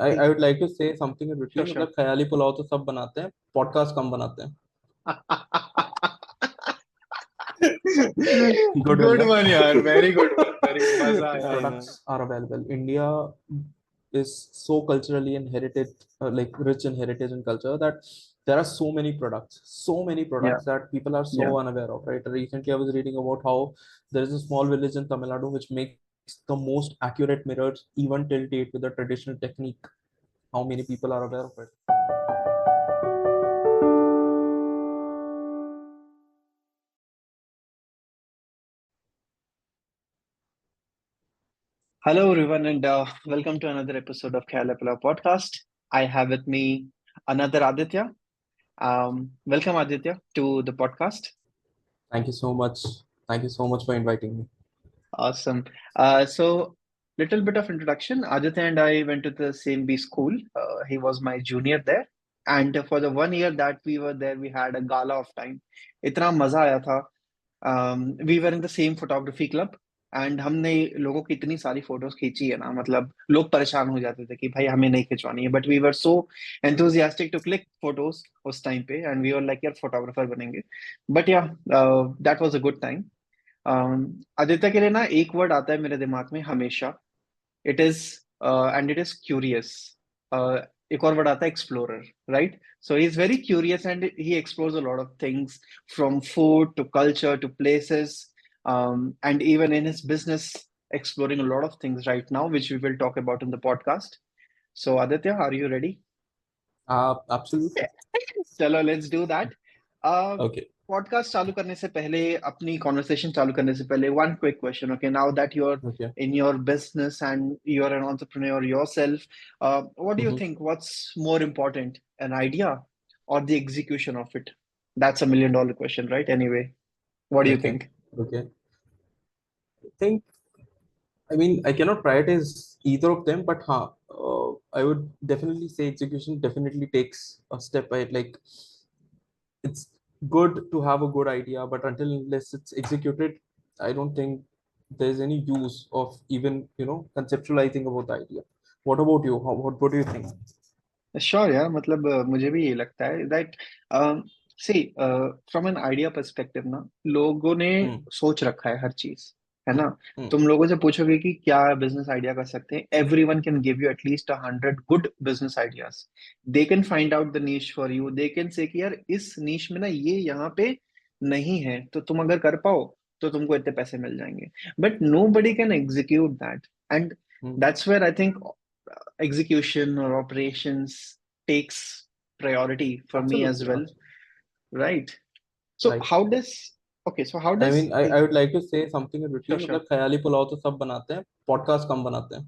I would like to say something in Sure, between. sure. मतलब ख्याली पुलाव तो सब बनाते हैं, पॉडकास्ट कम बनाते हैं. Good one, good na? One यार, वेरी गुड वन, वेरी मजा आया यार. Products are available. India is so culturally and heritage, like rich in heritage and culture, that there are so many Yeah, products that people are yeah. so unaware of, right? Recently, I was reading about how there is a small village in Tamil Nadu which makes the most accurate mirrors even till date with the traditional technique. How many people are aware of it? Hello, everyone, and welcome to another episode of Khayalepulao podcast. I have with me another Aditya. Welcome, Aditya, to the podcast. Thank you so much. Thank you so much for inviting me. Awesome. So, little bit of introduction. Aditya and I went to the same B school. He was my junior there, and for the 1 year that we were there, we had a gala of time. इतना मजा आया था. We were in the same photography club and हमने लोगों की इतनी सारी photos खींची है ना, मतलब लोग परेशान हो जाते थे कि भाई हमें नहीं खिंचवानी है, but we were so enthusiastic to click photos उस टाइम पे, एंड वी वर लाइक यार फोटोग्राफर बनेंगे. But yeah, that was a good time. Aditya के लिए ना एक वर्ड आता है मेरे दिमाग में हमेशा. It is and it is curious. एक और वर्ड आता है explorer, right? So he's very curious and he explores a lot of things, from food to culture to places, and even in his business, exploring a lot of things right now, which we will talk about in the podcast. So Aditya, are you ready? Absolutely. चलो, let's do that. Okay. Podcast चालू करने से पहले, अपनी conversation चालू करने से पहले, one quick question. Okay, now that you are Okay. in your business and you are an entrepreneur yourself, what do you Mhm. think, what's more important, an idea or the execution of it? That's $1 million question, right? Anyway, what do you Okay. think? Okay. I think, I mean, I cannot prioritize either of them, but I would definitely say execution definitely takes a step ahead. Like, it's good to have a good idea, but until unless it's executed, I don't think there's any use of even, conceptualizing about the idea. What about you? What do you think? Sure यार, मतलब मुझे भी ये लगता है that, see, from an idea perspective ना, लोगों ने Hmm. सोच रखा है हर चीज, है Hmm. ना? Hmm. तुम लोगों से पूछोगे कि क्या बिजनेस आइडिया कर सकते हैं, everyone can give you at least 100 good business ideas. They can find out the niche for you, they can say कि यार इस नीश में ना ये यहाँ पे नहीं है, तो तुम अगर कर पाओ तो तुमको इतने पैसे मिल जाएंगे. But nobody can execute that, and Hmm. that's where I think execution or operations takes priority for me as Absolutely. well, right? So Right. how does, okay, so how I does mean, I would like to say something in sure, between. sure. मतलब ख्याली पुलाव तो सब बनाते हैं, podcast कम बनाते हैं.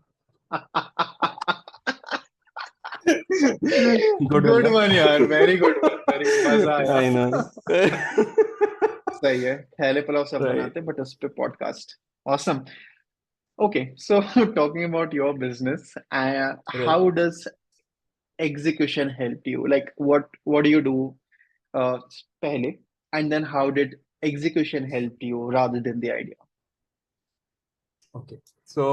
Good one, good na? One यार, very good one, very मजा आया. I know. सही है, थैले पुलाव सब Right. बनाते हैं बट उस पे podcast. Awesome. Okay, so talking about your business, how Right. does execution help you? Like what do you do pehle, and then how did execution help you rather than the idea? Okay. So,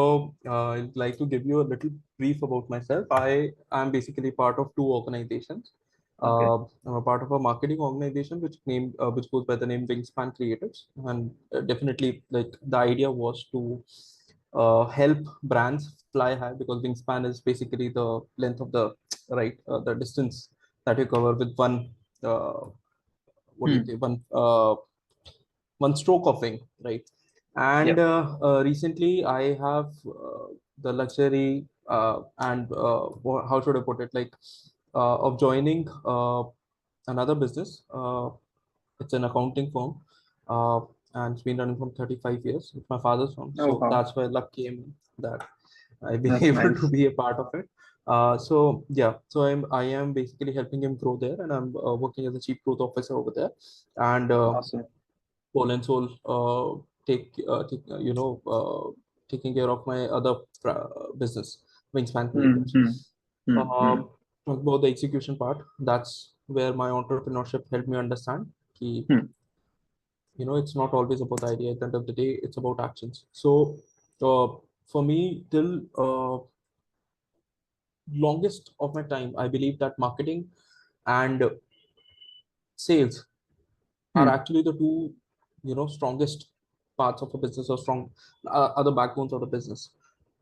I'd like to give you a little brief about myself. I am basically part of two organizations. Okay. I'm a part of a marketing organization which goes by the name Wingspan Creatives, and definitely, like, the idea was to help brands fly high, because wingspan is basically the length of the distance that you cover with one, uh, what do you Hmm. say, one stroke of wing, right? And Yep. recently, I have the luxury, and how should I put it, like, of joining another business. It's an accounting firm, uh, and it's been running from 35 years. It's my father's firm, Oh, so wow. that's why luck came that I've been That's able to nice. be a part of it. So yeah, so I am basically helping him grow there, and I'm working as a chief growth officer over there, and Awesome. whole and soul, taking care of my other business, Wingspan Hmm. Creatives. Hmm. Hmm. Hmm. Talk about the execution part. That's where my entrepreneurship helped me understand कि, Hmm. it's not always about the idea. At the end of the day, it's about actions. So, for me, till longest of my time, I believe that marketing and sales are Hmm. actually the two, strongest parts of a business, or strong other backbones of the business.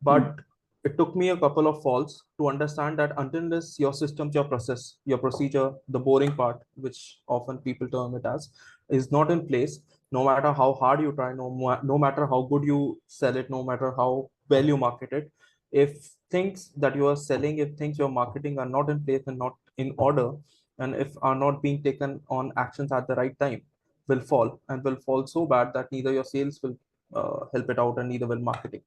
Hmm. But it took me a couple of falls to understand that until this your systems, your process, your procedure, the boring part, which often people term it as, is not in place, no matter how hard you try, no matter how good you sell it, no matter how well you market it, if things that you are selling, if things you're marketing are not in place and not in order, and if are not being taken on actions at the right time, will fall, and will fall so bad that neither your sales will help it out, and neither will marketing.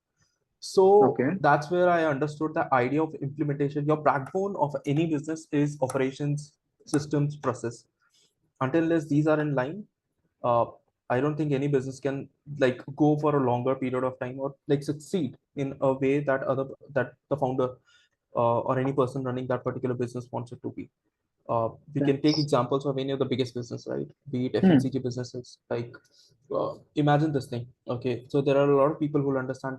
So Okay. that's where I understood the idea of implementation. Your backbone of any business is operations, systems, process. Until unless these are in line, uh, I don't think any business can like go for a longer period of time, or like succeed in a way that the founder or any person running that particular business wants it to be. We can take That's examples of any of the biggest business, right? Be it hmm. FMCG businesses. Like, imagine this thing. Okay, so there are a lot of people who will understand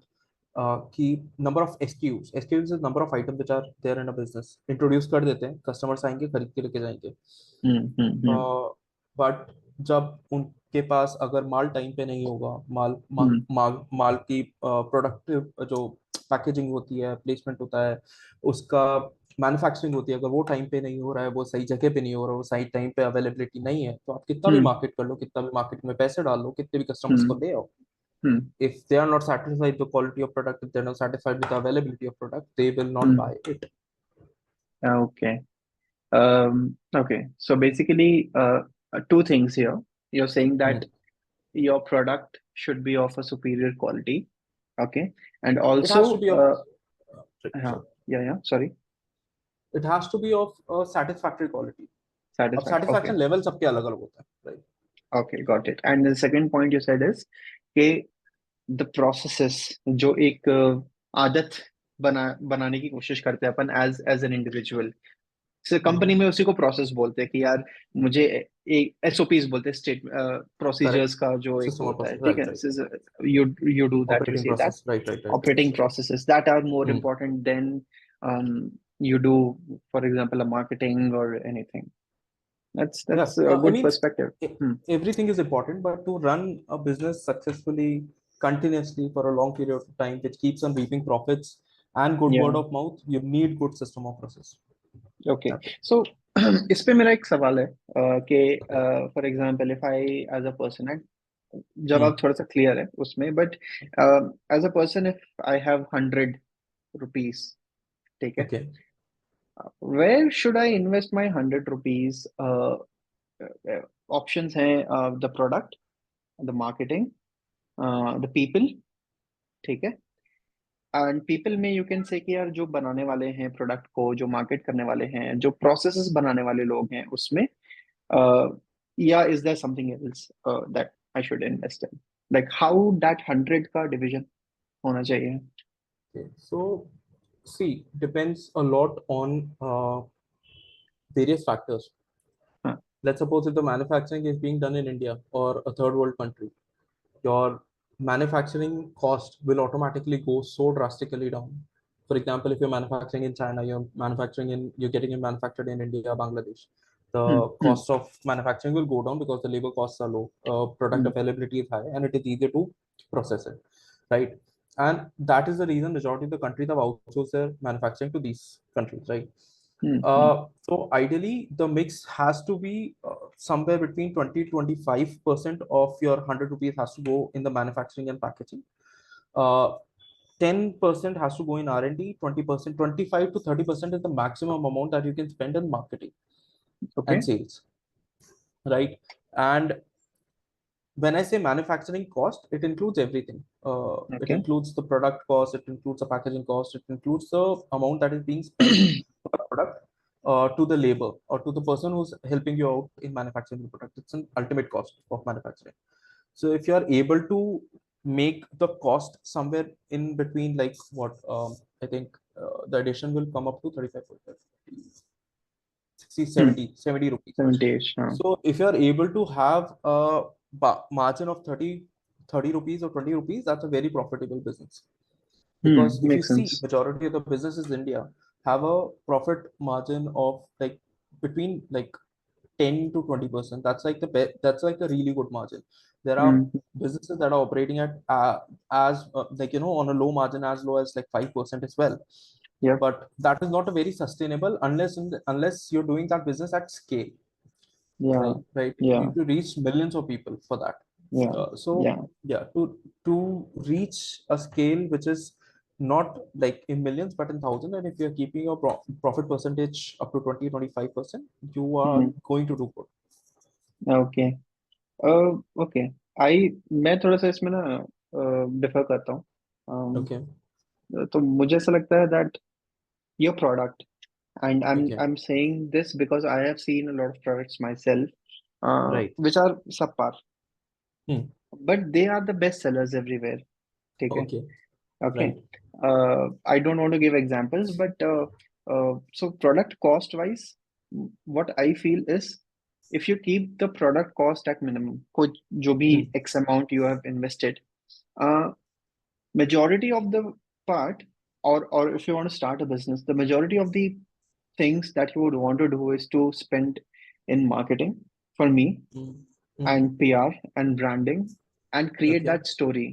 key number of SKUs. SKUs is number of items which are there in a business. Introduce कर देते हैं, customers आएंगे, खरीद के लेके जाएंगे. Hmm. Hmm. Hmm. But जब उनके पास अगर माल टाइम पे नहीं होगा, माल माल Hmm. माल, माल की प्रोडक्टिव जो पैकेजिंग होती है, प्लेसमेंट होता है, उसका मैन्युफैक्चरिंग होती है, अगर वो टाइम पे नहीं हो रहा है, वो सही जगह पे नहीं हो रहा है, वो सही टाइम पे अवेलेबिलिटी नहीं है, तो आप कितना भी Hmm. मार्केट कर लो, कितना भी मार्केट में पैसे डाल लो, कितने भी कस्टमर्स को Hmm. ले आओ, Hmm. if they are not satisfied with the quality of product, if they're not satisfied with the availability of product, they will not Hmm. buy it. Okay. Okay. So basically, two things here. You're saying Hmm. that your product should be of a superior quality. Okay. And It has to also, be of yeah, sorry. yeah, yeah. Sorry. It has to be of a satisfactory quality. अब Satisfied. Okay. satisfaction level सबके अलग अलग होता है, right? Okay. Got it. And the second point you said is कि the processes जो एक आदत बनाने की कोशिश करते हैं अपन as an individual. कंपनी में उसी को प्रोसेस बोलते हैं कि यार मुझे एक एसओपीज बोलते हैं स्टेट Correct. प्रोसीजर्स का जो एक System of होता है process, ठीक right, है right. You you do that you Operating से that process, right, right, right, right. Operating processes that are more Hmm. Important than you do for example a marketing or anything Yeah, that's a I good mean, perspective. Hmm. everything is important, but to run a business successfully, continuously for a long period of time, which keeps on reaping profits and good word Yeah. of mouth, you need good system of process. Okay. That's it. So इस पे मेरा एक सवाल है कि for example if I as a person जवाब Hmm. थोड़ा सा क्लियर है उसमें but as a person if I have 100 rupees ठीक है Okay. Where should I invest my 100 rupees options हैं the product the marketing the people ठीक है एंड पीपल में यू कैन से कि यार जो बनाने वाले हैं प्रोडक्ट को जो मार्केट करने वाले हैं जो प्रोसेसेस बनाने वाले लोग हैं उसमें या is there something else that I should invest in like how that 100 का डिवीजन होना चाहिए. Okay. So, see, depends a lot on various factors. हाँ. Let's suppose if the manufacturing is being done in India or a third world country, your manufacturing cost will automatically go so drastically down. For example, if you're manufacturing in China, you're getting it manufactured in India, Bangladesh. Hmm. The Hmm. cost of manufacturing will go down because the labor costs are low, product Hmm. availability is high, and it is easier to process it, right? And that is the reason majority of the countries have outsourced their manufacturing to these countries, right? Hmm. Hmm. So ideally, the mix has to be somewhere between 20 to 25% of your 100 rupees has to go in the manufacturing and packaging. Uh, 10% has to go in R&D, 20%, 25 to 30% is the maximum amount that you can spend in marketing and Okay. sales, right? And when I say manufacturing cost, it includes everything. It Okay. includes the product cost, it includes the packaging cost, it includes the amount that is being spent for the product to the labor or to the person who's helping you out in manufacturing the product. It's an ultimate cost of manufacturing. So if you are able to make the cost somewhere in between, like what I think the addition will come up to 35, 45, 60, Hmm. 70 rupees. 70-ish. Huh. So if you are able to have a margin of 30 rupees or 20 rupees, that's a very profitable business. Hmm. Because if you Makes see, sense. majority of the business is India. have a profit margin of like between like 10 to 20%. That's like that's like a really good margin. There are Mm. businesses that are operating at as like on a low margin as low as like 5% as well. Yep. But that is not a very sustainable unless unless you're doing that business at scale, Yeah. right? You Yeah. need to reach millions of people for that. Yeah. So Yeah. yeah, to reach a scale which is not like in millions but in thousand, and if you're keeping your profit percentage up to 20-25%, you are Mm. going to do good. Okay. Okay. I मैं थोड़ा सा इसमें ना differ करता हूँ। Okay. तो मुझे ऐसा लगता है that your product, and Okay. I'm saying this because I have seen a lot of products myself, Right. which are subpar, Hmm. but they are the best sellers everywhere. ठीक है? Okay. Okay. Right. I don't want to give examples, but so product cost wise, what I feel is if you keep the product cost at minimum, कुछ जो भी Hmm. X amount you have invested, uh, majority of the part, or if you want to start a business, the majority of the things that you would want to do is to spend in marketing for me Hmm. Hmm. and PR and branding and create Okay. that story.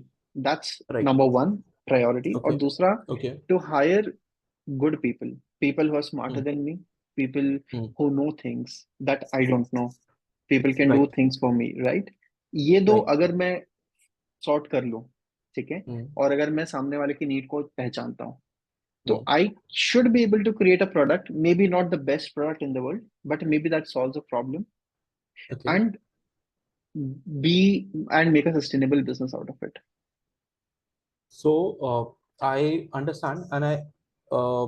That's Right. number one priority. Or Okay. दूसरा, Okay. to hire good people, people who are smarter Hmm. than me, people Hmm. who know things that I don't know. People can do Right. things for me, right? ये दो Right. अगर मैं sort कर लूँ, ठीक है, Hmm. और अगर मैं सामने वाले की नीड को पहचानता हूँ, so Hmm. I should be able to create a product, maybe not the best product in the world, but maybe that solves a problem Okay. and be and make a sustainable business out of it. So I understand, and uh,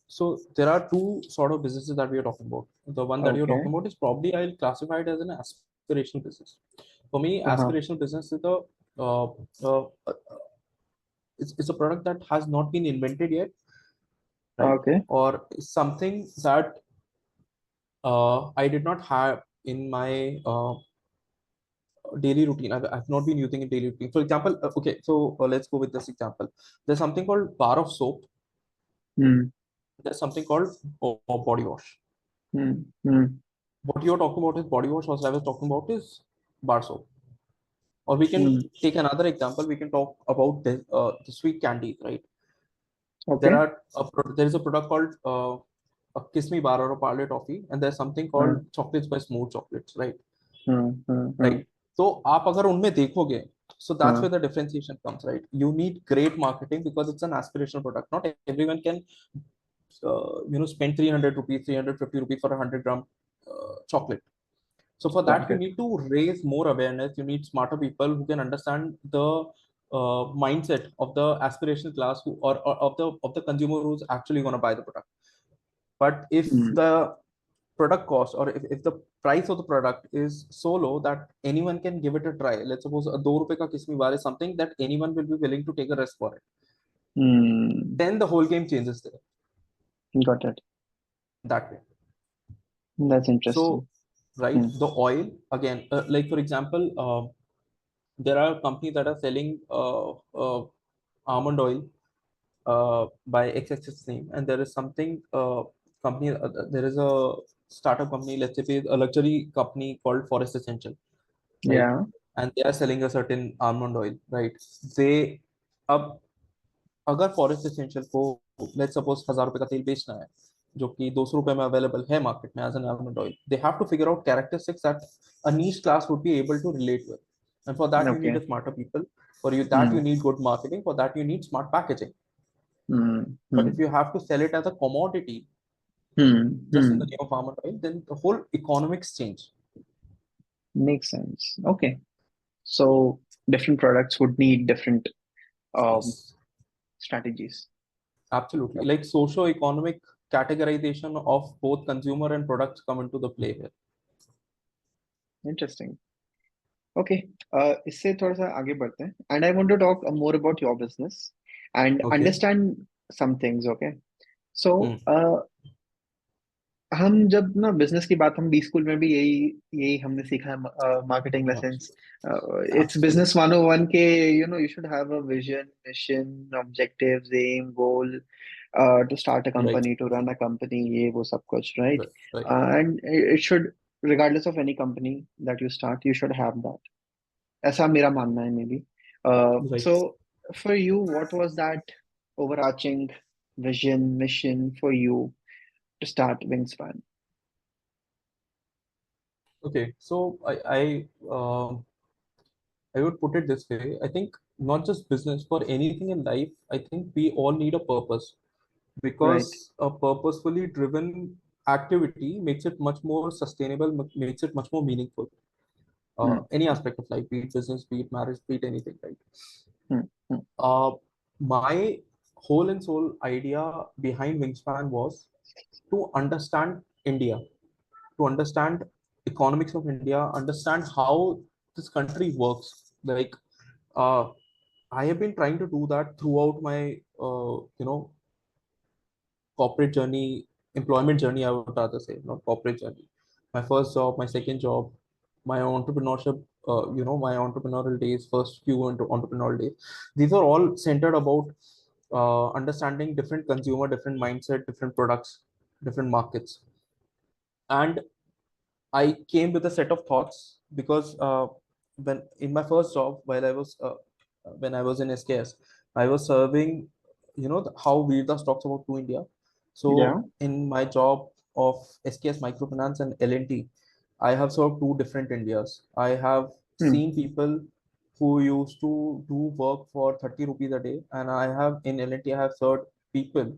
so there are two sort of businesses that we are talking about. The one that you're Okay. talking about is probably I'll classify it as an aspirational business. For me, Uh-huh. aspirational business is uh, uh, uh, it's a product that has not been invented yet, right? Okay. Or something that I did not have in my daily routine. I've not been using it daily routine. For example, okay, so let's go with this example. There's something called bar of soap. Hmm. There's something called body wash. Hmm. Hmm. What you're talking about is body wash. What I was talking about is bar soap. Or we can Hmm. take another example. We can talk about the sweet candies, right? There Okay. are there is a product called a Kiss Me Bar or a Parle Toffee, and there's something Hmm. called chocolates by Smooth Chocolates, right? Hmm. Hmm. Hmm. Right. तो आप अगर उनमें देखोगे, so that's Hmm. where the differentiation comes, right? You need great marketing because it's an aspirational product. Not everyone can, spend 300 rupees, 350 rupees for a 100-gram chocolate. So for that, Got you it. need to raise more awareness. You need smarter people who can understand the mindset of the aspirational class or of the consumer who's actually going to buy the product. But if Hmm. the product cost or if the price of the product is so low that anyone can give it a try, let's suppose a 2 rupee ka kismi bar is something that anyone will be willing to take a risk for it, Hmm. then the whole game changes there Got it. that way. That's So interesting. right, Hmm. the oil again, like for example, there are companies that are selling almond oil by XXX name, and there is something company. There is a startup company, let's say a luxury company called Forest Essential, right? Yeah. And they are selling a certain almond oil, right? They अब अगर forest essential को let's suppose 1,000 रुपए का तेल बेचना है जो कि 200 रुपए में अवेलेबल है मार्केट में as an almond oil, they have to figure out characteristics that a niche class would be able to relate with, and for that you need Okay. a smarter people. For you that you Hmm. need good marketing. For that you need smart packaging. Hmm. But Hmm. if you have to sell it as a commodity Hmm. just in Hmm. the name of almond oil, then the whole economics change. Makes sense. Okay. So different products would need different um, Yes, strategies. absolutely. Yep. Like socio-economic categorization of both consumer and products come into the play here. Interesting. Okay. इससे थोड़ा सा आगे बढ़ते हैं. And I want to talk more about your business and Okay. understand some things. Okay. So Hmm. हम जब ना business की बात, हम बी स्कूल में भी यही यही हमने सीखा है, marketing lessons. It's business Absolutely. 101 के, you should have a vision, mission, objectives, aim, goal. to start a Right. company, to run a company, ये वो सब कुछ, right? Right. Right. And it should, regardless of any company that you start, you should have that. ऐसा मेरा मानना है maybe. Right. So for you, what was that overarching vision, mission for you to start Wingspan? Okay. So I would put it this way. I think not just business, for anything in life, I think we all need a purpose, Right. because a purposefully driven activity makes it much more sustainable, makes it much more meaningful. Hmm. Any aspect of life, be it business, be it marriage, be it anything, right? Hmm. Hmm. Uh, my whole and soul idea behind Wingspan was to understand India, to understand economics of India, understand how this country works. Like, uh, I have been trying to do that throughout my, corporate journey, employment journey, I would rather say, not corporate journey. My first job, my second job, my entrepreneurship, my entrepreneurial days, first few entrepreneurial days. These are all centered about understanding different consumer, different mindset, different products, different markets. And I came with a set of thoughts because when in my first job, when I was in SKS, I was serving, how Veerdas talks about to India. Yeah. So in my job of SKS Microfinance and L&T, I have served two different Indias. I have Hmm. seen people who used to do work for 30 rupees a day, and I have in L&T, I have served people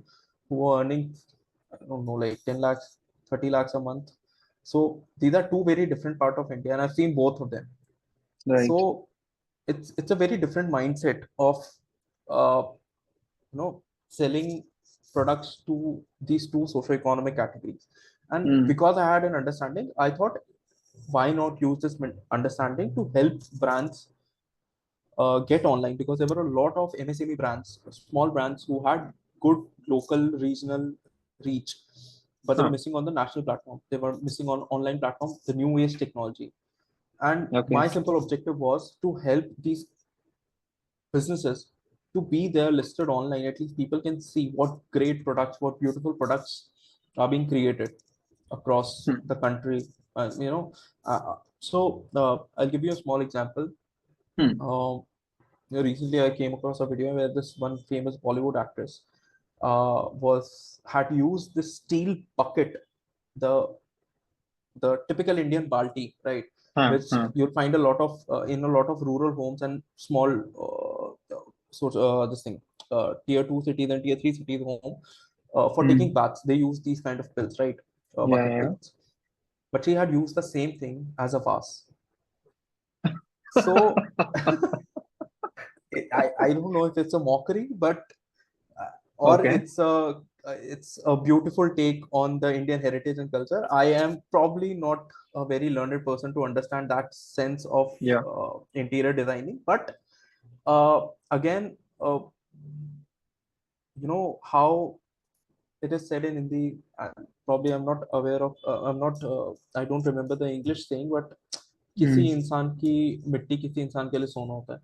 who are earning, I don't know, like 10 lakhs, 30 lakhs a month. So these are two very different part of India, and I've seen both of them. Right. So it's a very different mindset of uh, selling products to these two socio-economic categories. And Hmm. because I had an understanding, I thought, why not use this understanding to help brands get online, because there were a lot of MSME brands, small brands who had good local regional reach, but they were Huh. missing on the national platform. They were missing on online platform, the new age technology. And Okay. my simple objective was to help these businesses to be there listed online. At least people can see what great products, what beautiful products are being created across Hmm. the country. I'll give you a small example. Hmm. Um, Recently, I came across a video where this one famous Bollywood actress was had used this steel bucket, the typical Indian balti, right? Huh. Which Huh. you'll find a lot of in a lot of rural homes and small this thing, tier two cities and tier three cities home, for taking Hmm. baths. They use these kind of pills, right? Yeah. Bucket Yeah. pills. But she had used the same thing as a vase. So I don't know if it's a mockery, but or Okay. it's a beautiful take on the Indian heritage and culture. I am probably not a very learned person to understand that sense of Yeah. interior designing, but again, how it is said in Hindi. Probably I'm not aware of. I'm not. I don't remember the English saying, but किसी Hmm. इंसान की मिट्टी किसी इंसान के लिए सोना होता है.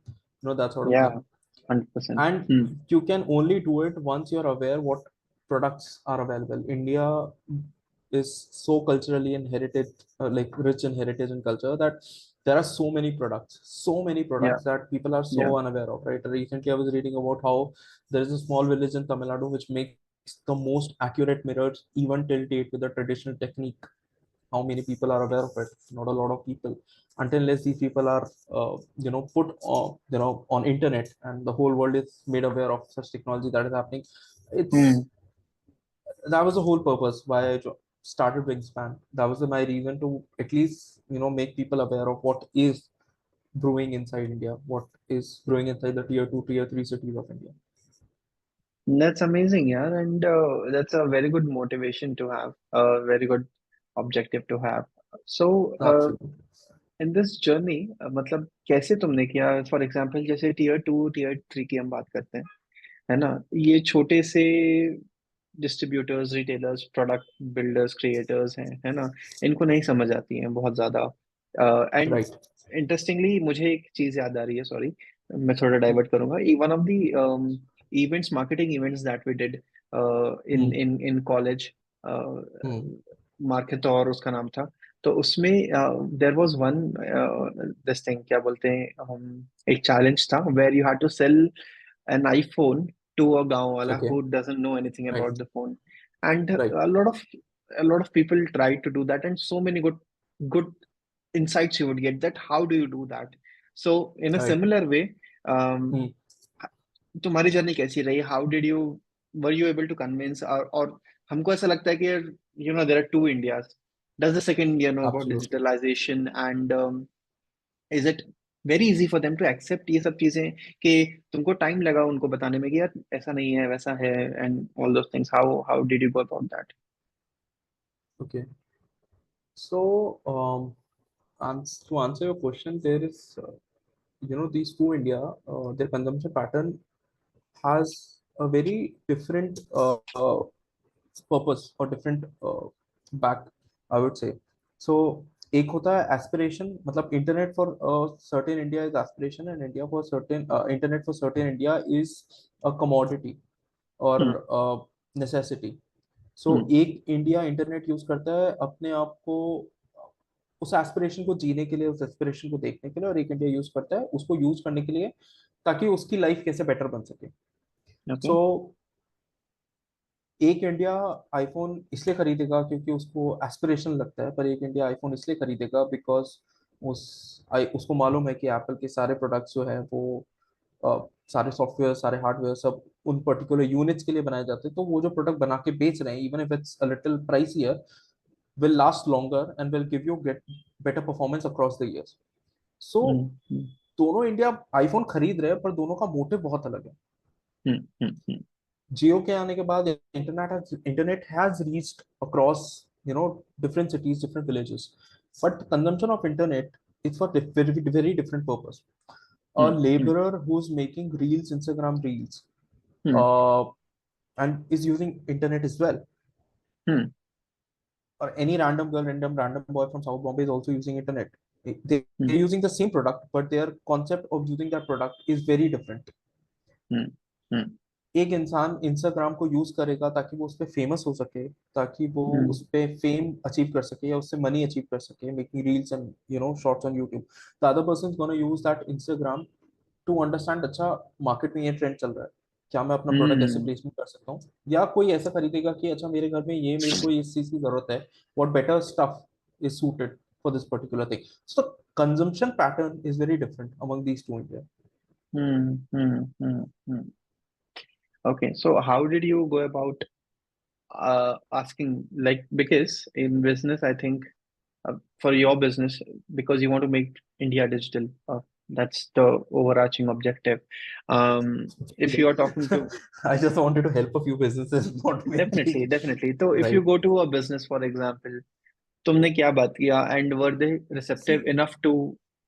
That sort of Yeah. thing. 100%. And Hmm. you can only do it once you're aware what products are available. India is so culturally and heritage, like rich in heritage and culture, that there are so many Yeah. products that people are so Yeah. unaware of, right? Recently I was reading about how there is a small village in Tamil Nadu which makes the most accurate mirrors even till date with the traditional technique. How many people are aware of it? Not a lot of people. Until unless these people are put on internet and the whole world is made aware of such technology that is happening. It's Hmm. That was the whole purpose why I started Wingspan. That was my reason to at least make people aware of what is brewing inside India, what is brewing inside the tier 2 tier 3 cities of India. That's amazing, yeah, and that's a very good motivation to have, a very good objective to have. So, Absolutely. In this journey मतलब कैसे तुमने किया for example जैसे tier 2 tier 3 की हम बात करते हैं है ना ये छोटे से distributors retailers product builders creators हैं है ना इनको नहीं समझ आती हैं बहुत ज्यादा एंड Right. इंटरेस्टिंगली मुझे एक चीज याद आ रही है सॉरी मैं थोड़ा डाइवर्ट करूंगा one of the events marketing events that we did in Hmm. In in college, Hmm. Marketor उसका नाम था। तो उसमें there was one this thing, क्या बोलते हैं, एक चैलेंज था where you had to sell an iPhone to a गांव वाला Okay. who doesn't know anything Right. about the phone, and Right. a lot of people tried to do that, and so many good insights you would get, that how do you do that. So in a Right. similar way, um, Hmm. तुम्हारी journey कैसी रही? How did you, were you able to convince, और हमको ऐसा लगता है कि there are two Indias, does the second India know about Absolutely. Digitalisation, and is it very easy for them to accept ये सब चीजें, कि तुमको टाइम लगा उनको बताने में कि यार ऐसा नहीं है वैसा है, and all those things, how how did you go about that? Okay. So, to answer your question, there is, these two India, their consumption pattern has a very different purpose or different back, I would say. So एक होता है aspiration, मतलब internet for certain India is aspiration, and India for certain internet for certain India is a commodity और हम्म, necessity. सो हम्म, एक India internet use करता है अपने आप को उस एस्पिरेशन को जीने के लिए, उस एस्पिरेशन को देखने के लिए, और एक इंडिया यूज करता है उसको यूज करने के लिए ताकि उसकी लाइफ कैसे बेटर बन सके. ओके, सो एक इंडिया आईफोन इसलिए खरीदेगा क्योंकि उसको एस्पिरेशन लगता है, पर एक इंडिया आईफोन इसलिए खरीदेगा बिकॉज उसको मालूम है कि एप्पल के सारे प्रोडक्ट्स जो है वो सारे सॉफ्टवेयर, सारे हार्डवेयर सब उन पर्टिकुलर यूनिट्स के लिए बनाए जाते हैं. तो वो जो प्रोडक्ट बना के बेच रहे हैं, even if it's a little pricier, will last longer and will give you get better performance across the years. So हम्म, हम्म, दोनों इंडिया आईफोन खरीद रहे हैं, पर दोनों का मोटिव बहुत अलग है. हम्म, हम्म, जियो के आने के बाद internet has reached across different cities, different villages, but consumption of internet is for very, very different purpose. A hmm, hmm, laborer who's making reels, Instagram reels, hmm, uh, and is using internet as well, hmm, or any random girl, random boy from South Bombay is also using internet. They're hmm, using the same product, but their concept of using that product is very different. हम्म, हम्म, एक इंसान Instagram को use करेगा ताकि वो उस पर famous हो सके, ताकि वो हम्म, उस पे फेम अचीव कर सके या उससे मनी अचीव कर सके, making reels and shorts on YouTube. The other person is gonna use that Instagram to understand, अच्छा मार्केट में ये ट्रेंड चल रहा है, क्या मैं अपना प्रोडक्ट ऐसे हम्म, प्लेसमेंट कर सकता हूँ. या कोई ऐसा खरीदेगा कि अच्छा मेरे घर में ये, मेरे को इस चीज की जरूरत है, what better stuff is suited for this particular thing. So consumption pattern is very different among these two India. Hmm, hmm, hmm. Okay, so how did you go about asking, like, because in business, I think for your business, because you want to make India digital, that's the overarching objective. If you are talking to, I just wanted to help a few businesses, not definitely, making. definitely. So if you Right. go to a business, for example, तुमने क्या बात किया, and were they receptive See, enough to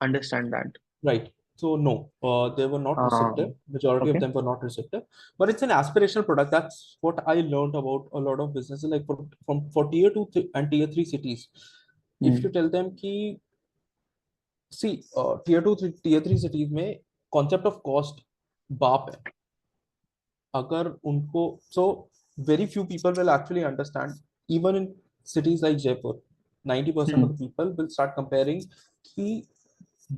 understand that? right. So no, they were not receptive. Majority of Okay. them were not receptive. But it's an aspirational product. That's what I learned about a lot of businesses, like for tier two and tier three cities. If you Hmm. tell them कि see, tier two, tier three cities में concept of cost बाप है. अगर उनको, so very few people will actually understand. Even in cities like Jaipur, 90% of Hmm. the people will start comparing कि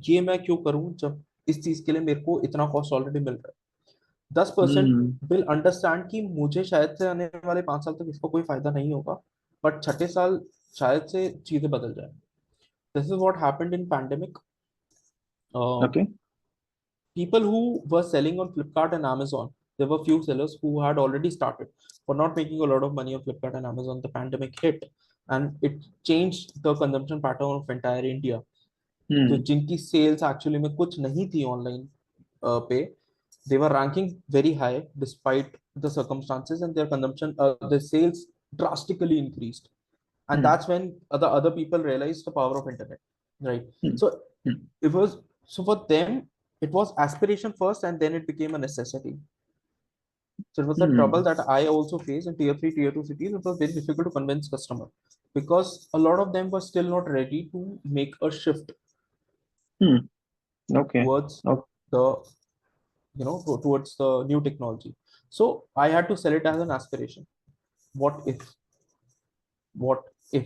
ये मैं क्यों करूं जब इस चीज के लिए मेरे को इतना कॉस्ट ऑलरेडी मिल रहा है. 10% Hmm. विल अंडरस्टैंड कि मुझे शायद से आने वाले 5 साल तक इसका कोई फायदा नहीं होगा, बट छठे साल शायद से चीजें बदल जाए. This is what happened in pandemic. Okay. People who were selling on Flipkart and Amazon, there were few sellers who had already started for not making a lot of money on Flipkart and Amazon. The pandemic hit and it changed the consumption pattern of entire India. जो Hmm. जिनकी sales actually में कुछ नहीं थी online पे, they were ranking very high despite the circumstances, and their consumption, their sales drastically increased. And Hmm. that's when other people realized the power of internet, right? Hmm. So Hmm. it was, so for them it was aspiration first and then it became a necessity. So it was the trouble Hmm. that I also faced in tier 3, tier 2 cities. It was very difficult to convince customer because a lot of them were still not ready to make a shift Hmm. Okay. towards Okay. the towards the new technology. So I had to sell it as an aspiration. what if what if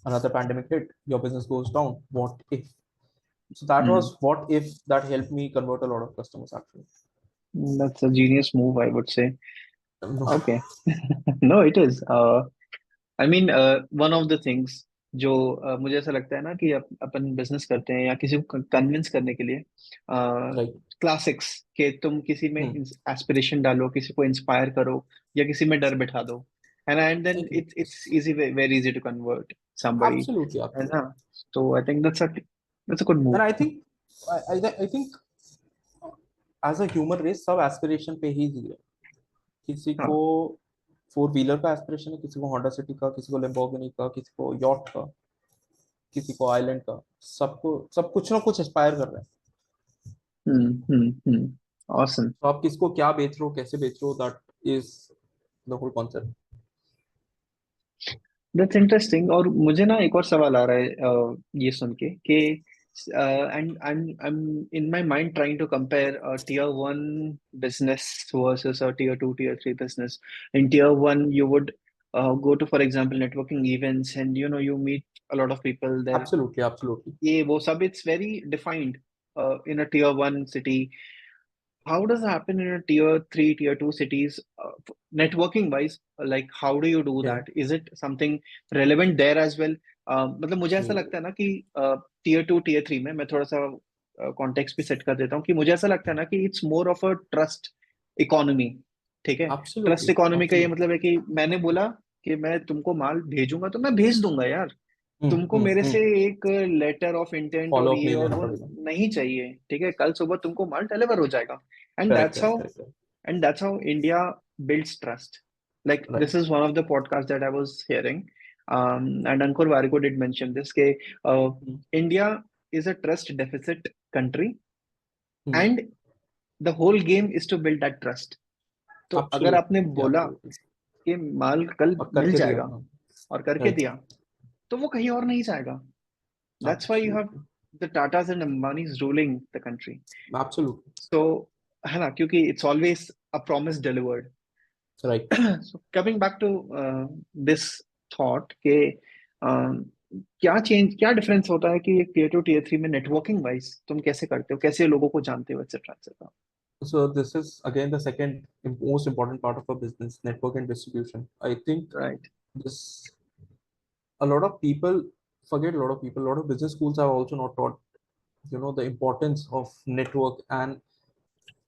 another pandemic hit, your business goes down, what if? So that Hmm. was what if that helped me convert a lot of customers actually. That's a genius move, I would say. No. Okay. No, it is. I mean one of the things जो मुझे ऐसा लगता है ना कि अपन business करते हैं या किसी को कन्विंस करने के लिए Right. क्लासिक्स के तुम किसी में Hmm. एस्पिरेशन डालो, किसी को इंस्पायर करो या किसी में डर बिठा दो, and then Agree. It's easy, very easy to convert somebody, Absolutely, है ना? absolutely. तो I think that's a good And move. I think I think as a human race सब एस्पिरेशन पे ही जी रहे हैं. किसी को हाँ. 4 व्हीलर का एस्पिरेशन है, किसी को होंडा सिटी का, किसी को लेम्बोर्गिनी का, किसी को यॉट का, किसी को आइलैंड का. सबको सब कुछ ना कुछ एस्पायर कर रहे हैं. हम्म. ऑसम. तो आप किसको क्या बेच रहे हो, कैसे बेच रहे हो, that is the whole concept. That's interesting. और मुझे ना एक और सवाल आ रहा है ये सुन के कि and I am in my mind trying to compare tier one business versus tier two tier three business. In tier one you would go to, for example, networking events, and you meet a lot of people there. Absolutely, absolutely. ये वो सब it's very defined in a tier one city. How does it happen in a tier three, tier two cities, networking wise? Like, how do you do या that? Is it something relevant there as well? मतलब मुझे ऐसा लगता है ना कि tier two tier three में मैं थोड़ा सा कॉन्टेक्स्ट भी सेट कर देता हूँ कि मुझे ऐसा लगता है ना कि it's more of a trust economy. ठीक है. ट्रस्ट एब्सोल्युटली, इकोनॉमी का ये एब्सोल्युटली. मतलब है कि मैंने बोला कि मैं तुमको माल भेजूंगा तो मैं भेज दूंगा यार. तुमको मेरे से एक लेटर ऑफ इंटेंट और फॉलो अप ये नहीं और लेना वो पड़ेगा. नहीं चाहिए. ठीक है. कल सुबह तुमको माल डिलीवर हो जाएगा. And correct, that's correct, how correct. and that's how India builds trust. Like, right. this is one of the podcasts that I was hearing, and Ankur Wariko did mention this. Ke, India is a trust deficit country, and the whole game is to build that trust. तो अगर आपने absolutely, बोला absolutely. कि माल कल और मिल करके दिया. जाएगा और करके राइट. दिया, तो वो कहीं और नहीं जाएगा. That's why you have absolutely, the Tatas and Ambanis ruling the country. Absolutely. So, है ना, क्योंकि it's always a promise delivered. Right. So coming back to this thought के um, क्या डिफरेंस होता है कि टियर टू टियर थ्री में networking wise तुम कैसे करते हो, कैसे लोगों को जानते हो, etcetera etcetera. So this is again the second most important part of a business, network and distribution. I think right. this a lot of people forget. A lot of people, a lot of business schools have also not taught, the importance of network and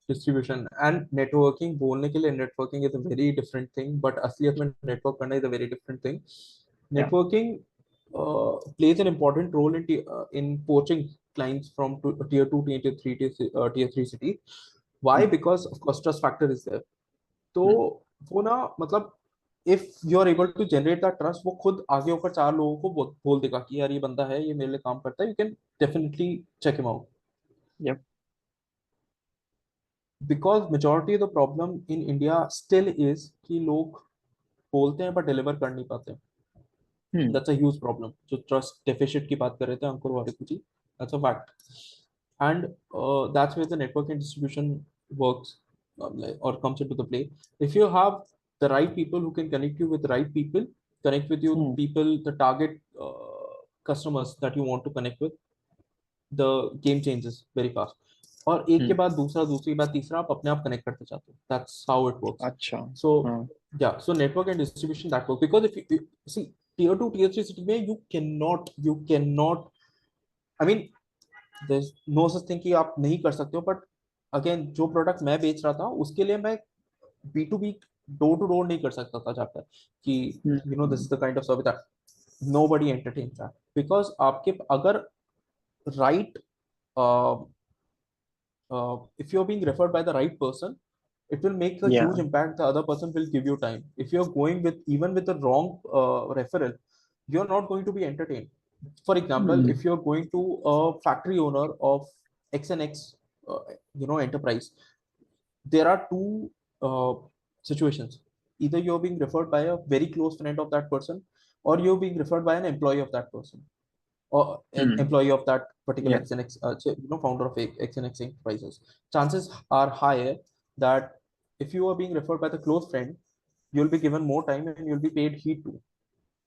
distribution. And networking बोलने के लिए networking is a very different thing, but असलियत में network करना is a very different thing. या. Networking plays an important role in poaching clients from tier two, tier three, tier three cities. Why? Because of course trust factor is there. तो वो ना मतलब if you are able to generate that trust, वो खुद आगे होकर 4 लोगों को बोल देगा कि यार ये बंदा है, ये मेरे लिए काम करता है, you can definitely check him out. Yup. Because majority of the problem in India still is कि लोग बोलते हैं but deliver कर नहीं पाते. That's a huge problem. जो trust deficit की बात कर रहे थे अंकुर वारिकू जी, that's a fact. And that's where the network and distribution works, or comes into the play. If you have the right people who can connect you with the right people, connect with you people, the target customers that you want to connect with, the game changes very fast. और एक के बाद दूसरा, दूसरी के बाद तीसरा, आप अपने आप कनेक्ट करते जाते हो. That's how it works. अच्छा. So हाँ. yeah, so network and distribution that work, because if you see tier two, tier three city में you cannot. I mean, there's no such thing कि आप नहीं कर सकते हो, but again जो प्रोडक्ट मैं बेच रहा था उसके लिए मैं B2B डोर टू डोर नहीं कर सकता था जाकर कि this is the kind of service that nobody entertains that. Because आपके अगर right, uh, if you're being referred by the right person, it will make a या. huge impact. The other person will give you time. If you're going with even with the wrong referral, you're not going to be entertained. For example, if you're going to a factory owner of X and X, enterprise, there are two situations. Either you're being referred by a very close friend of that person, or you're being referred by an employee of that person, or an employee of that particular या. XNX, founder of XNX enterprises. Chances are higher that if you are being referred by the close friend, you'll be given more time and you'll be paid heed to,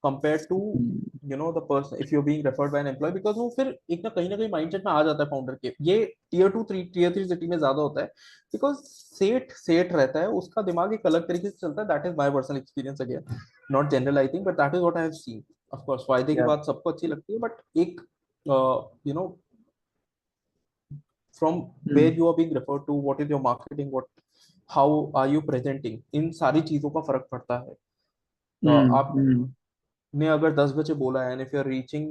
compared to Hmm. the person if you're being referred by an employee, because वो फिर एक ना कहीं mindset में आ जाता है founder के, ये टीयर 2 3 टीयर 3 सिटी में ज्यादा होता है, बिकॉज सेठ सेठ रहता है, उसका दिमाग एक अलग तरीके से चलता है, that is my personal experience again, not general I think, but that is what I have seen. Of course फायदे की Yeah. बात सबको अच्छी लगती है, बट एक no from where Hmm. you are being referred to, what is your marketing, what how are you presenting, इन सारी चीजों का फर्क पड़ता है। Hmm. आपने Hmm. अगर 10 बजे बोला है and if you are reaching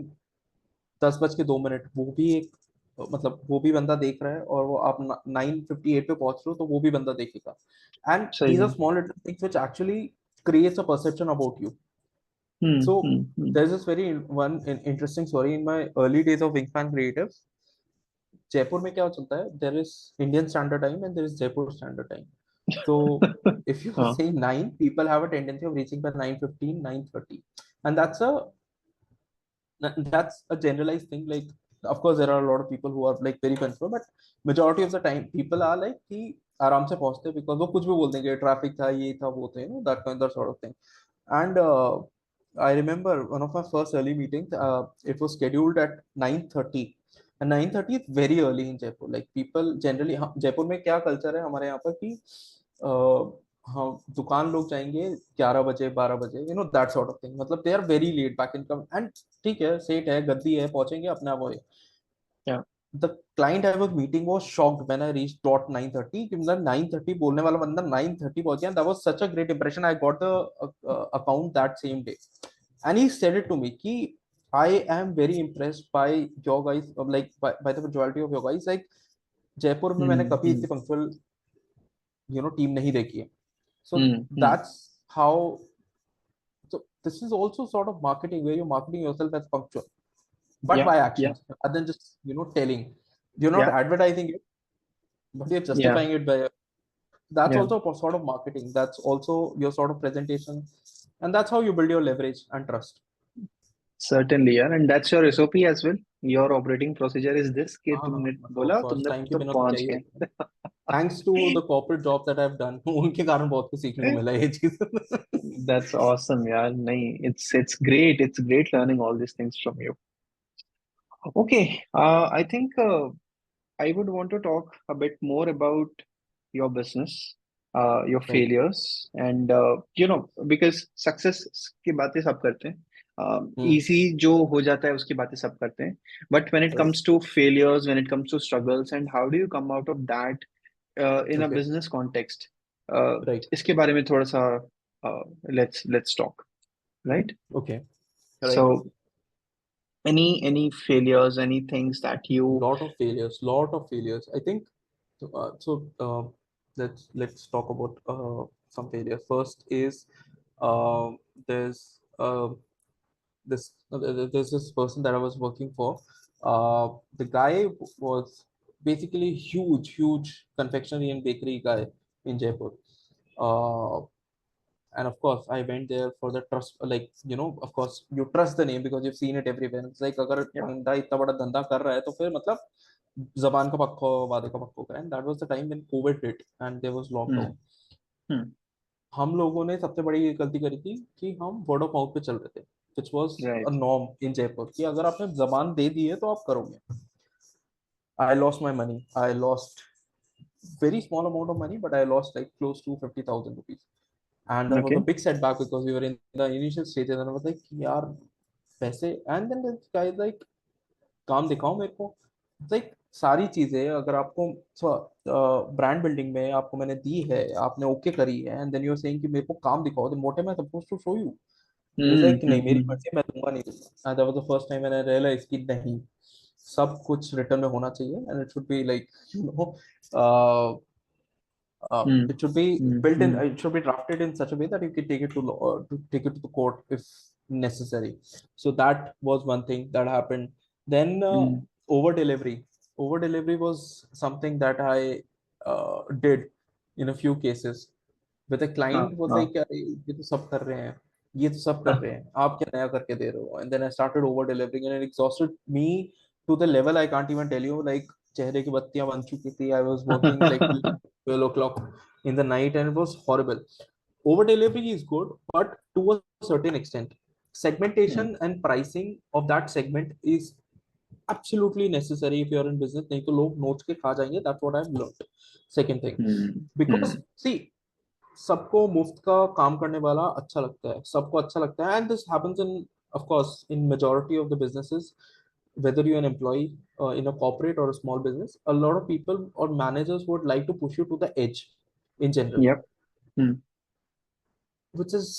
10 बज के 2 मिनट, वो भी एक मतलब वो भी बंदा देख रहा है, और वो आप 9:58 पे पहुंच रहे हो तो वो भी बंदा देखेगा, एंड सही दीज आर में। Small little things which actually creates a perception about you. Hmm. So Hmm. Hmm. there's this very one interesting story in my early days of Wingspan Creatives. Jaipur में क्या चलता है, there is Indian standard time and there is Jaipur standard time. So if you हाँ। say 9, people have a tendency of reaching by 9:15, 9:30, and that's a generalized thing. Like, of course there are a lot of people who are like very punctual, but majority of the time people are like कि आराम से पहुंचते हैं, because वो कुछ भी बोल देंगे, ट्रैफिक था, ये था, वो थे, that kind of sort of thing. And I remember one of my first early meetings, it was scheduled at 9:30, and 9:30 is very early in Jaipur. Like people generally, Jaipur में क्या कल्चर है हमारे यहाँ पर कि हाँ, दुकान लोग जाएंगे 11 बजे 12 बजे, दैट सॉर्ट ऑफ थिंग, मतलब they are very late back in come, and ठीक है, सेट है, गद्दी है, पहुंचेंगे अपने आप। Yeah. The client I was meeting was shocked when I reached dot 9:30, कि मतलब 9:30 बोलने वाला बंदा 9:30 पहुंच गया, that was such a great impression, I got the account that same day, and he said it to me कि I am very impressed by your guys, like by the punctuality of your guys, like Jaipur में मैंने Hmm. कभी Hmm. इतनी punctual team नहीं देखी है। So Hmm. Hmm. that's how. So this is also sort of marketing, where you're marketing yourself as punctual, but Yeah. by Yeah. actions rather than just telling. You're not Yeah. advertising it, but you're Yeah. justifying it by. That's Yeah. also a sort of marketing. That's also your sort of presentation, and that's how you build your leverage and trust. Certainly, yeah. And that's your SOP as well. Your operating procedure is this कि हाँ हाँ, तुमने मतलब of बोला course तुमने time के तो बिना तो क्या पहुंच ही होता है। गए। Thanks to the corporate job that I have done, उनके कारण बहुत कुछ सीखने को मिला है ये चीज। That's awesome, yeah. नहीं, it's great. It's great learning all these things from you. Okay, I think I would want to talk a bit more about your business, your Right. failures, and because success की बातें सब करते हैं, Hmm. easy जो हो जाता है उसकी बातें सब करते हैं. But when it Right. comes to failures, when it comes to struggles, and how do you come out of that in a Okay. business context? Right. इसके बारे में थोड़ा सा let's talk, right? Okay. Right. So any failures, any things that you Lot of failures, I think. So let's talk about some failures. First is there's there's this person that I was working for. The guy was basically huge confectionery and bakery guy in Jaipur. uh, and of course I went there for the trust, like of course you trust the name because you've seen it everywhere. It's like अगर yeah. बंदा इतना बड़ा धंधा कर रहा है तो फिर मतलब जबान का पक्का हो, वादे का पक्का होगा, and that was the time when COVID hit and there was lockdown. Hmm. Hmm. हम लोगों ने सबसे बड़ी ये गलती करी थी कि हम वर्ड ऑफ माउथ पे चल रहे थे, which was a Right. norm in Jaipur, कि अगर आपने जबान दे दी है तो आप करोगे। I lost my money. I lost very small amount of money, but I lost like close to 50,000 rupees. And that was a Okay. big setback because we were in the initial stages, and I was like, यार पैसे, and then this guy is like, काम दिखाओ मेरे को। Like सारी चीजें अगर आपको ब्रांड बिल्डिंग में आपको मैंने दी है, आपने ओके करी है, and then you are saying कि मेरे को काम दिखाओ, तो मोटे में suppose to show you. Is Hmm. Like नहीं, मेरी Hmm. मर्जी, मैं दूंगा नहीं दूंगा, and that was the first time मैंने रियलाइज कि नहीं, सब कुछ रिटर्न में होना चाहिए, and it should be like Hmm. it should be Hmm. built in, Hmm. it should be drafted in such a way that you can take it to to take it to the court if necessary. So that was one thing that happened. Then Hmm. over delivery was something that I did in a few cases, where the हाँ. client was हाँ. like, "अरे, ये तो सब कर रहे हैं, ये तो सब कर रहे हैं, आप क्या नया करके दे रहे हो?" And then I started over delivering, and it exhausted me to the level I can't even tell you. Like चेहरे की बत्तियां बन चुकी थी. I was working like till 12 o'clock in the night, and it was horrible. Over delivery is good, but to a certain extent. Mm. Segmentation and pricing of that segment is absolutely necessary if you're in business. नहीं तो लोग नोच के खा जाएंगे. That's what I've learned. Second thing, Mm. because Mm. see, सबको मुफ्त का काम करने वाला अच्छा लगता है, सबको अच्छा लगता है, and this happens in, of course, in majority of the businesses, whether you're an employee in a corporate or a small business, a lot of people or managers would like to push you to the edge in general, Yep. Mm. which is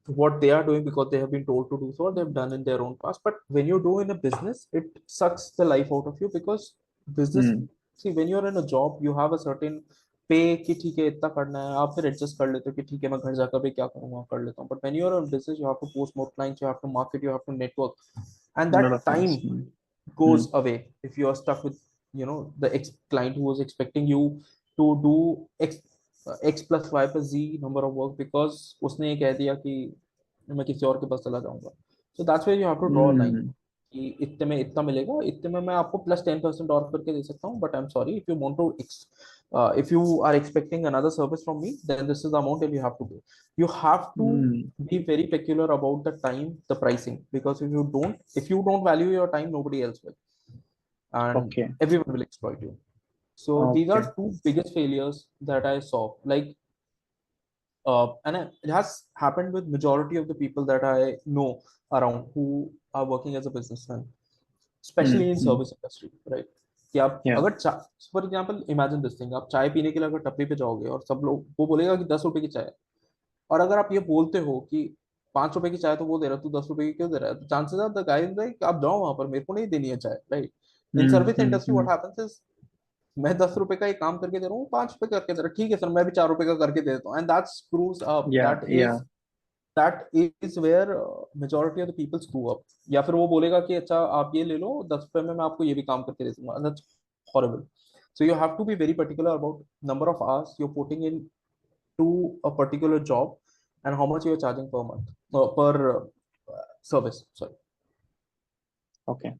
what they are doing because they have been told to do so, or they've done in their own past. But when you do in a business, it sucks the life out of you, because business, Mm. see, when you're in a job, you have a certain पे कि ठीक है इतना करना है, आप फिर adjust कर लेते हो कि ठीक है मैं घर जाकर भी क्या करूंगा कर लेता हूँ. But when you are in business, you have to post more clients, you have to market, you have to network, and A lot that of time things. Mm. goes Mm. away if you are stuck with, the client who was expecting you to do x plus y plus z number of work, because उसने ये कह दिया कि मैं किसी और के पास चला जाऊंगा. So that's where you have to draw a line, Mm. कि इतने में इतना मिलेगा, इतने में मैं आपको प्लस 10% और करके दे सकता हूँ, but I am sorry, if you want to, if you are expecting another service from me, then this is the amount that you have to pay. You have to Mm. be very peculiar about the time, the pricing, because if you don't value your time, nobody else will, and Okay. everyone will exploit you. So these Okay. are two biggest failures that I saw. Like, it has happened with majority of the people that I know around who are working as a businessman, especially Mm. in Mm. service industry, right? कि आप Yeah. अगर for example imagine this thing, आप चाय पीने के लिए अगर टपरी पे जाओगे और सब लोग वो बोलेगा कि 10 रुपए की चाय है, और अगर आप ये बोलते हो कि 5 रुपए की चाय तो वो दे रहा है, तू 10 रुपए की क्यों दे रहा है, तो चांसेस आर द गाय कि आप जाओ वहां पर, मेरे को नहीं देनी है चाय, right? In Mm. Service Mm. Industry what Mm. Happens is, मैं 10 रुपए का एक काम करके दे रहा हूँ, 5 रुपए करके दे रहा हूँ, ठीक है सर मैं भी 4 रुपए का करके दे देता हूँ, and that screws up, Yeah. Yeah. That is where majority of the people screw up. या फिर वो बोलेगा कि अच्छा आप ये ले लो 10 रुपए में, मैं आपको ये भी काम करके दे दूंगा, that's horrible. So you have to be very particular about number of hours you're putting in to a particular job, and how much you're charging per month, per service. Sorry. Okay.